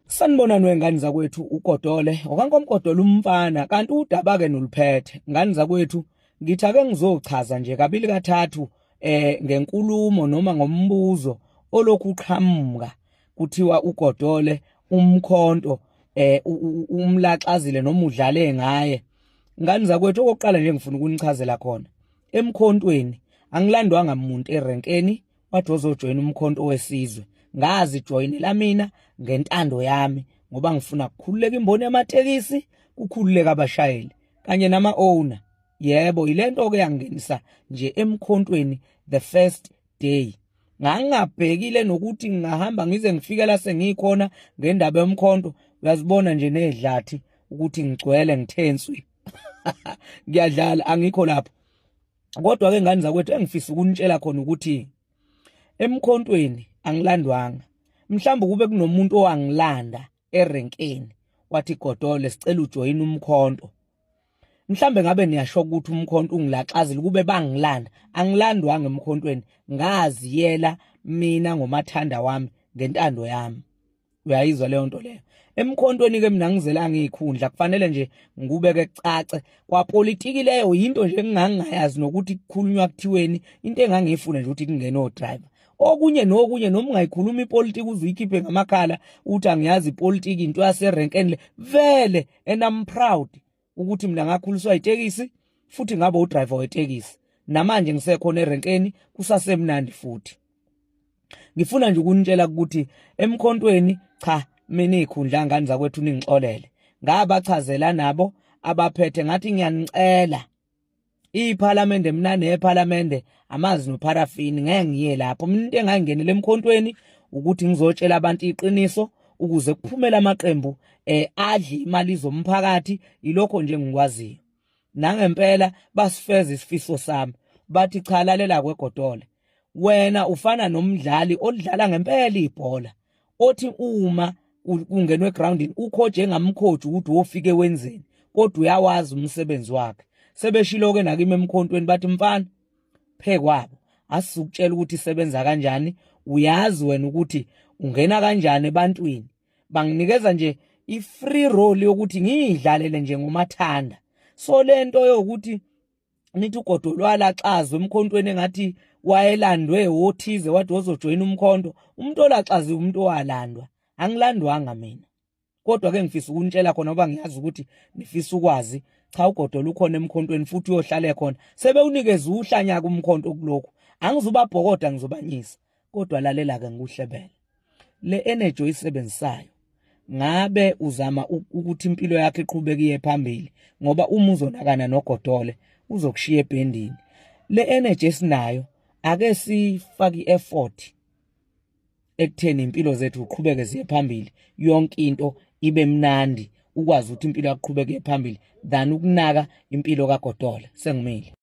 Sanibona nwengane zakwethu uGodole, okankomgodole umfana kanti udaba ke noluphethe. Ngane zakwethu ngithi ake ngizochaza nje kabili kathathu ngenkulumo noma ngombuzo olokhu uqhamuka kuthiwa uGodole umkhonto umlaxazile noma udlale ngaye. Ngane zakwethu okokuqala nje ngifuna ukunichazela khona. Emkhontweni angilandwanga umuntu erenkeni wathi ozojoyina umkhonto wesizwe. Ngazi joyinela mina ngentando yami ngoba ngifuna ukukhululeka imboni yamatekisi, kukhululeka abashayeli kanye nama owner. Yebo, ilento ke yangenisa nje emkhontweni the first day. Ngangabhekile nokuthi ngingahamba ngize ngifike la sengikhona ngendaba yomkhonto. Uyazibona nje nedlathi ukuthi ngigcwele ngithenswe. Ngiyadlala angikho lapho. Kodwa ke ngane zakwethu engifisa ukunitshela khona ukuthi emkhontweni angilandwanga. Mhlawumbe kube kunomuntu owangilanda erenkeni wathi Godole sicela ujoyina umkhonto. Mhlawumbe ngabe niyasho ukuthi umkhonto ungilaxazile kube bangilanda. Angilandwanga emkhontweni, ngaziyela mina ngomathanda wami ngentando yami. Uyayizwa leyo nto leyo. Emkhontweni ke mina ngizelanga izikhundla, kufanele nje ngikubeke kucace. Kwapolitiki leyo into nje engangayazi nokuthi kukhulunywa kuthiweni, into engangifuna nje ukuthi kungene odriver. Okunye nokunye noma ungayikhuluma ipolitiki uziyikhiphe ngamakhala uthi angiyazi ipolitiki into yaserenkeni le vele, and I'm proud ukuthi mina ngakhuliswa itekisi futhi ngabe udriver wetekisi. Namanje ngisekhona erenkeni kusasemnandi futhi. Ngifuna nje ukunitshela ukuthi emkhontweni cha mina izikhundla ngane zakwethu ningixolele. Ngabachazela nabo abaphethe ngathi ngiyanicela iPhalamende mina nePhalamende amazi noParafini ngeke ngiye lapho. Mina into engangenele emkhontweni ukuthi ngizotshela abantu iqiniso ukuze kuphumele amaqembu adli imali zomphakathi. Ilokho nje ngikwaziyo. Nangempela basifeza isifiso sami. Bathi cha lalela kweGodole. Wena ufana nomdlali odlala ngempela ibhola. Othi uma kungenwe groundini ukhoje engamkhoji ukuthi wofike wenzeni. Kodwa uyawazi umsebenzi wakhe. Sebeshilo ke nakimi emkhontweni bathi mfana phekwabo asizukutshela ukuthi isebenza kanjani, uyazi wena ukuthi ungena kanjani ebantwini. Banginikeza nje i-free role yokuthi ngiyidlalele nje ngomathanda. So lento yokuthi nithi uGodole walaxazwa emkhontweni engathi wayelandwe othize wathi ozojoyina umkhonto. Umuntu olaxaziwe umuntu owalandwa. Angilandwanga mina. Kodwa ke ngifisa ukunitshela khona ngoba ngiyazi ukuthi nifisa ukwazi. Cha uGodole ukhona emkhontweni futhi uyohlala khona. Sebewunikeza uhlanya kumkhonto kulokho. Angizubabhokoda ngizobanyisa. Kodwa lalela ke ngikuhlebele. Le energy oyisebenzisayo ngabe uzama ukuthi impilo yakhe iqhubeke iye phambili ngoba uma uzonakana noGodole uzokushiya ebhendini. Le energy esinayo ake sifake ieffort ekutheni impilo zethu uqhubeke ziye phambili, yonke into ibe mnandi, ukwazi ukuthi impilo yakho iqhubeke iye phambili than ukunaka impilo kaGodole. Sengimile.